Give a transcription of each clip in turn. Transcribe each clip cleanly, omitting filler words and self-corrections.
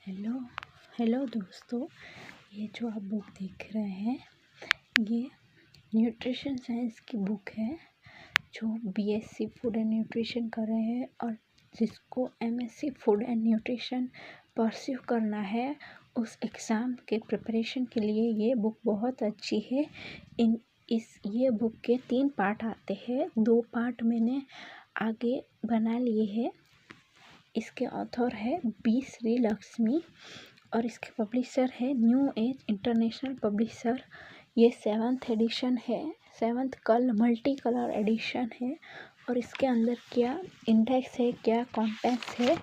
Hello hello दोस्तों, ये जो आप बुक देख रहे हैं ये न्यूट्रिशन साइंस की बुक है। जो बीएससी फूड एंड न्यूट्रिशन कर रहे हैं और जिसको MSc food and nutrition pursue करना है उस एग्ज़ाम के प्रिपरेशन के लिए ये बुक बहुत अच्छी है। ये बुक के 3 पार्ट आते हैं। 2 पार्ट मैंने आगे बना लिए हैं। इसके ऑथर है बी श्री लक्ष्मी और इसके पब्लिशर है न्यू एज इंटरनेशनल पब्लिशर। ये 7th एडिशन है, 7th मल्टी कलर एडिशन है। और इसके अंदर क्या इंडेक्स है, क्या कॉन्टेंट्स है,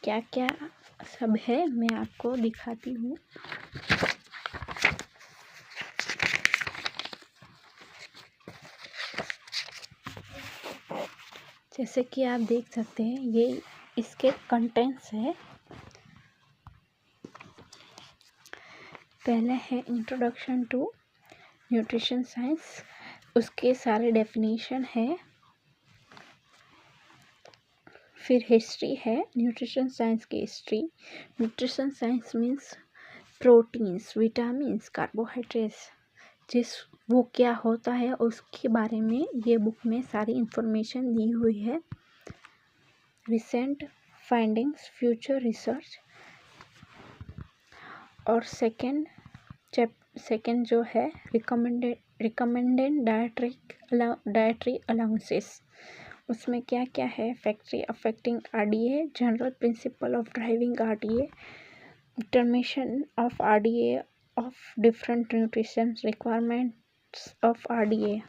क्या क्या सब है, मैं आपको दिखाती हूँ। जैसे कि आप देख सकते हैं ये इसके कंटेंट्स है। पहले है इंट्रोडक्शन टू न्यूट्रिशन साइंस, उसके सारे डेफिनेशन है। फिर हिस्ट्री है, न्यूट्रिशन साइंस की history. Nutrition science means proteins, vitamins, carbohydrates, वो क्या होता है उसके बारे में ये बुक में सारी इंफॉर्मेशन दी हुई है। Recent findings, future research. और सेकंड जो है रिकमेंडेड डाइटरी अलाउंसेस। उसमें क्या क्या है, factory affecting RDA, general principle of driving RDA, determination of RDA of different nutrition requirements of RDA,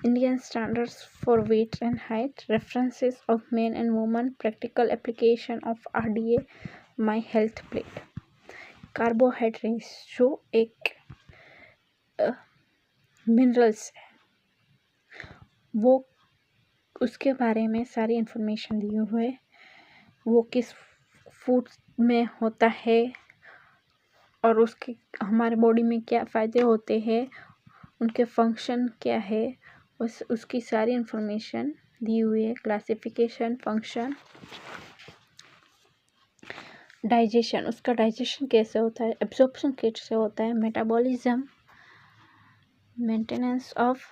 Indian standards for weight and height, references of men and women, practical application of RDA, My Health Plate। Carbohydrates जो एक minerals है, वो उसके बारे में सारी information दी हुई है। वो किस फूड में होता है और उसके हमारे बॉडी में क्या फ़ायदे होते हैं, उनके फंक्शन क्या है, उसकी सारी इंफॉर्मेशन दी हुई है। क्लासिफिकेशन, फंक्शन, डाइजेशन, उसका डाइजेशन कैसे होता है, एब्जॉर्प्शन कैसे होता है, metabolism, maintenance of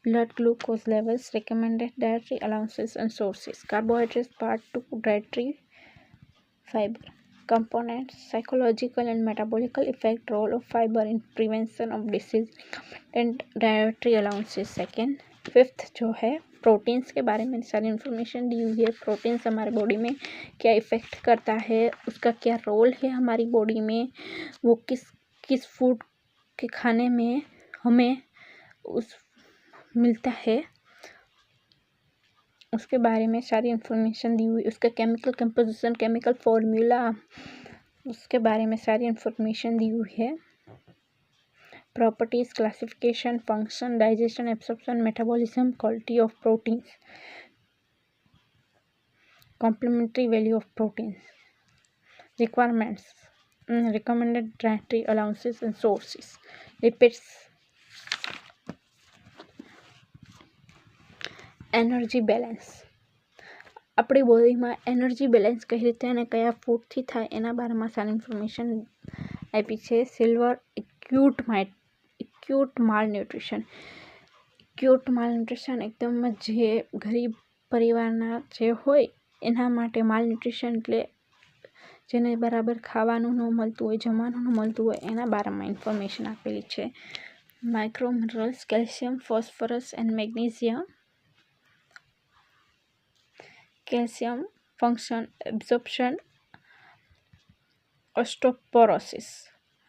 blood glucose levels, recommended dietary allowances and sources. Carbohydrates part 2, dietary fibre components, psychological and metabolical effect, role of fiber in prevention of disease, and dietary allowances। Second, fifth जो है proteins के बारे में सारी information दी हुई है। Proteins हमारे बॉडी में क्या इफ़ेक्ट करता है, उसका क्या रोल है हमारी बॉडी में, वो किस फूड के खाने में हमें उस मिलता है, उसके बारे में सारी इंफॉर्मेशन दी हुई। उसका केमिकल कंपोजिशन, केमिकल फॉर्मूला, उसके बारे में सारी इंफॉर्मेशन दी हुई है। Properties, classification, function, digestion, absorption, metabolism, quality of proteins, complementary value of proteins, requirements, recommended dietary allowances and sources, lipids, energy balance. આપણી બોડીમાં એનર્જી બેલેન્સ કઈ રીતે અને કયા ફૂડથી થાય એના બારામાં સારી ઇન્ફોર્મેશન આપી છે। સિલ્વર એક્યુટ માલન્યુટ્રિશન એકદમ જે ગરીબ પરિવારના જે હોય એના માટે માલન્યુટ્રિશન એટલે જેને બરાબર ખાવાનું ન મળતું હોય, જમવાનું ન મળતું હોય એના બારામાં ઇન્ફોર્મેશન આપેલી છે। Micro minerals, calcium, phosphorus and magnesium, calcium function, absorption, osteoporosis,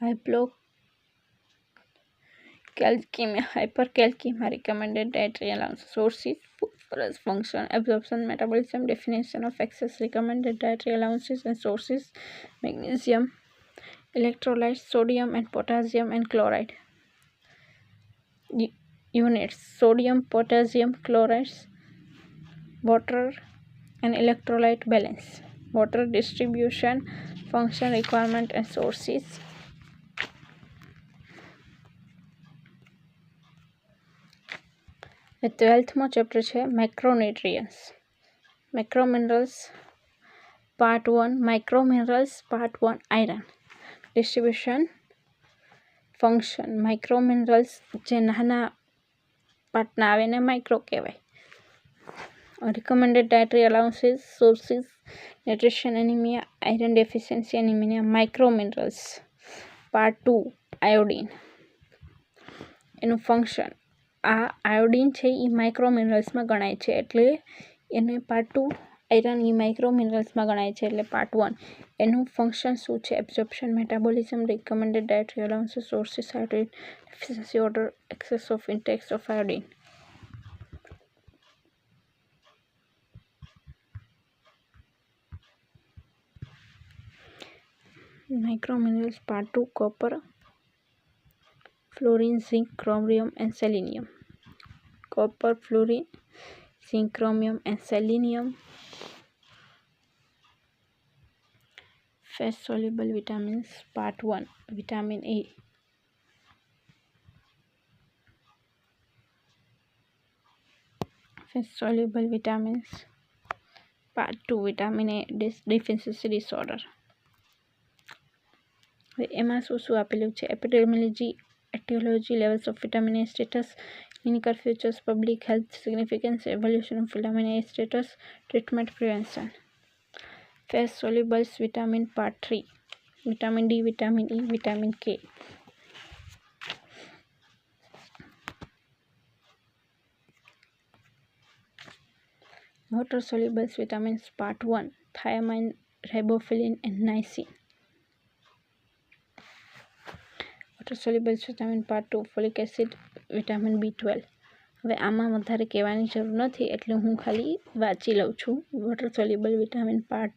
hypercalcaemia, recommended dietary allowance, sources, phosphorus, function, absorption, metabolism, definition of excess, recommended dietary allowances and sources, magnesium, electrolytes, sodium and potassium and chloride, units, sodium, potassium, chlorides, water and electrolyte balance, water distribution, function, requirement and sources। ट्वेल्थमो chapter है macronutrients, macro minerals, part 1 micro minerals, part 1 iron. Distribution function. Micro minerals જે નાના પાર્ટના આવે એને micro કહેવાય. Recommended dietary allowances, sources, nutrition anaemia, iron deficiency anaemia. Micro minerals. Part 2 iodine. એનું function. આ આયોડીન છે એ માઇક્રો મિનરલ્સમાં ગણાય છે, એટલે એને પાર્ટ 2 આયરન એ માઇક્રો મિનરલ્સમાં ગણાય છે, એટલે પાર્ટ 1. એનું ફંક્શન શું છે? Absorption, metabolism, recommended dietary allowances, sources, iodine deficiency, order, excess of intakes of iodine. Micro minerals part 2 copper, fluorine, zinc, chromium and selenium. Copper, fluorine, zinc, chromium and selenium. Fat soluble vitamins part 1 vitamin A. Fat soluble vitamins part 2 vitamin A deficiency disorder. એમાં શું આપેલું છે? એપિડેમિયોલોજી, etiology, levels of vitamin A status, clinical features, public health significance, evolution of vitamin A status, treatment, prevention. Fat soluble vitamin part 3 vitamin D, vitamin E, vitamin K. Water soluble vitamins part 1 thiamine, riboflavin and niacin. Water soluble vitamin part 2 folic acid, vitamin B12. હવે આમાં વધારે કહેવાની જરૂર નથી, એટલે હું ખાલી વાંચી લઉં છું. Water soluble vitamin part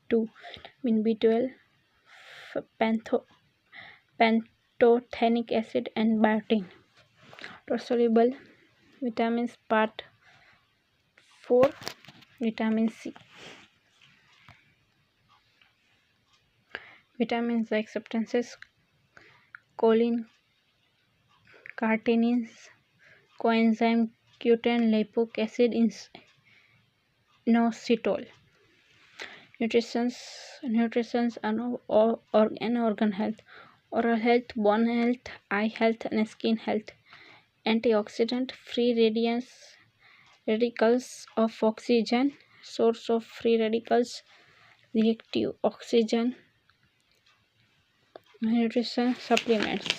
2 vitamin B12, pantothenic acid and biotin. Water soluble vitamins part 4 vitamin C. Vitamins like substances choline, carnitines, coenzyme Q10, lipoic acid, inositol. Nutrition and organ health, oral health, bone health, eye health and skin health. Antioxidant, free radicals of oxygen, source of free radicals, reactive oxygen. Nutrition supplements.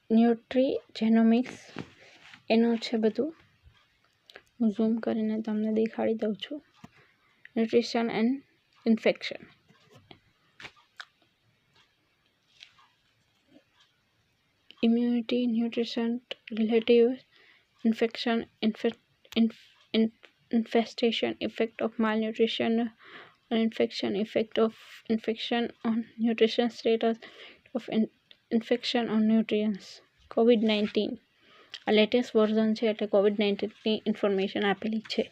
ન્યુટ્રીજેનોમિક્સ એનું છે બધું. હું zoom કરીને તમને દેખાડી દઉં છું. Nutrition and infection. Immunity, nutrition, relative infection, infestation, effect of malnutrition on infection, effect of infection on nutrition status, of infection on nutrients. COVID-19 આ લેટેસ્ટ વર્ઝન છે, એટલે COVID-19ની ઇન્ફોર્મેશન આપેલી છે.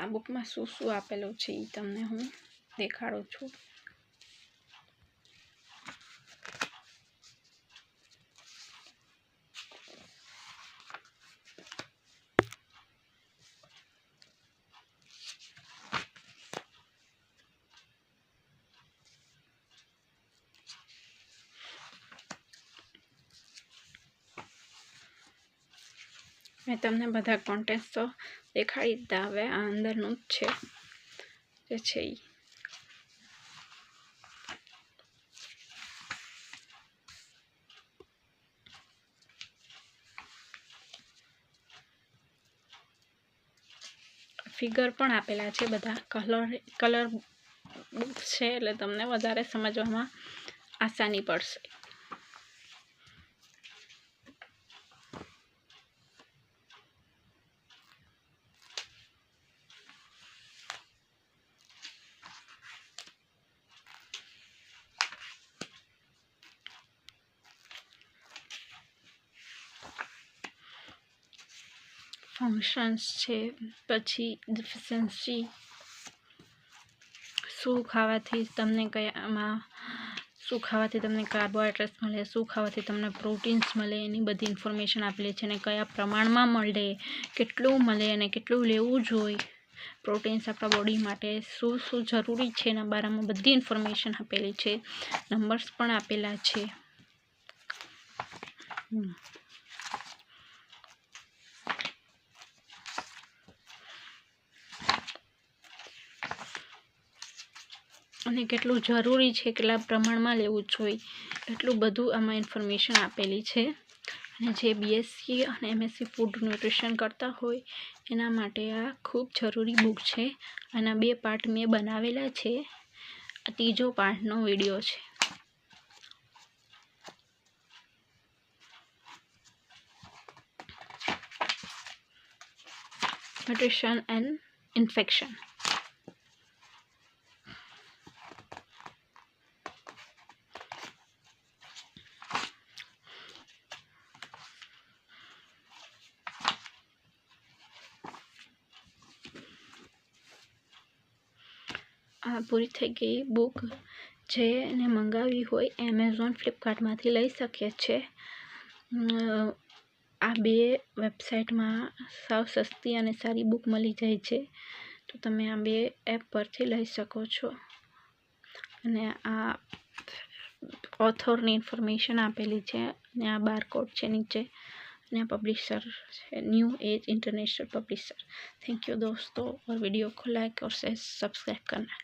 આ બુકમાં શું શું આપેલું છે એ તમને હું દેખાડું છું. મેં તમને બધા કોન્ટેન્ટ્સ તો દેખાડી દીધા. હવે આ અંદરનું જ છે જે છે એ. ફિગર પણ આપેલા છે બધા. કલર બુક્સ છે, એટલે તમને વધારે સમજવામાં આસાની પડશે. ફંક્શન્સ છે, પછી ડેફિશિયન્સી, શું ખાવાથી તમને કાર્બોહાઈડ્રેટ્સ મળે, શું ખાવાથી તમને પ્રોટીન્સ મળે, એની બધી ઇન્ફોર્મેશન આપેલી છે અને કયા પ્રમાણમાં મળે, કેટલું મળે અને કેટલું લેવું જોઈએ, પ્રોટીન્સ આપણા બોડી માટે શું શું જરૂરી છે એના બારામાં બધી ઇન્ફોર્મેશન આપેલી છે, નંબર્સ પણ આપેલા છે. અને કેટલું જરૂરી છે, કેટલા પ્રમાણમાં લેવું જોઈએ, એટલું બધું આમાં ઇન્ફોર્મેશન આપેલી છે. અને જે બીએસસી અને એમએસસી ફૂડ ન્યુટ્રિશન કરતા હોય એના માટે આ ખૂબ જરૂરી બુક છે. આના 2 પાર્ટ મેં બનાવેલા છે. આ ત્રીજો પાર્ટનો વિડીયો છે. Nutrition and infection. આ પૂરી થઈ ગઈ બુક. જેને મંગાવી હોય એમેઝોન, ફ્લિપકાર્ટમાંથી લઈ શકીએ છે. આ 2 વેબસાઇટમાં સાવ સસ્તી અને સારી બુક મળી જાય છે, તો તમે આ 2 એપ પરથી લઈ શકો છો. અને આ ઓથોરની ઇન્ફોર્મેશન આપેલી છે અને આ બારકોડ છે નીચે. અને આ पब्लिशर है new age international publisher. Thank you दोस्तों, और वीडियो को लाइक और सब्सक्राइब करना.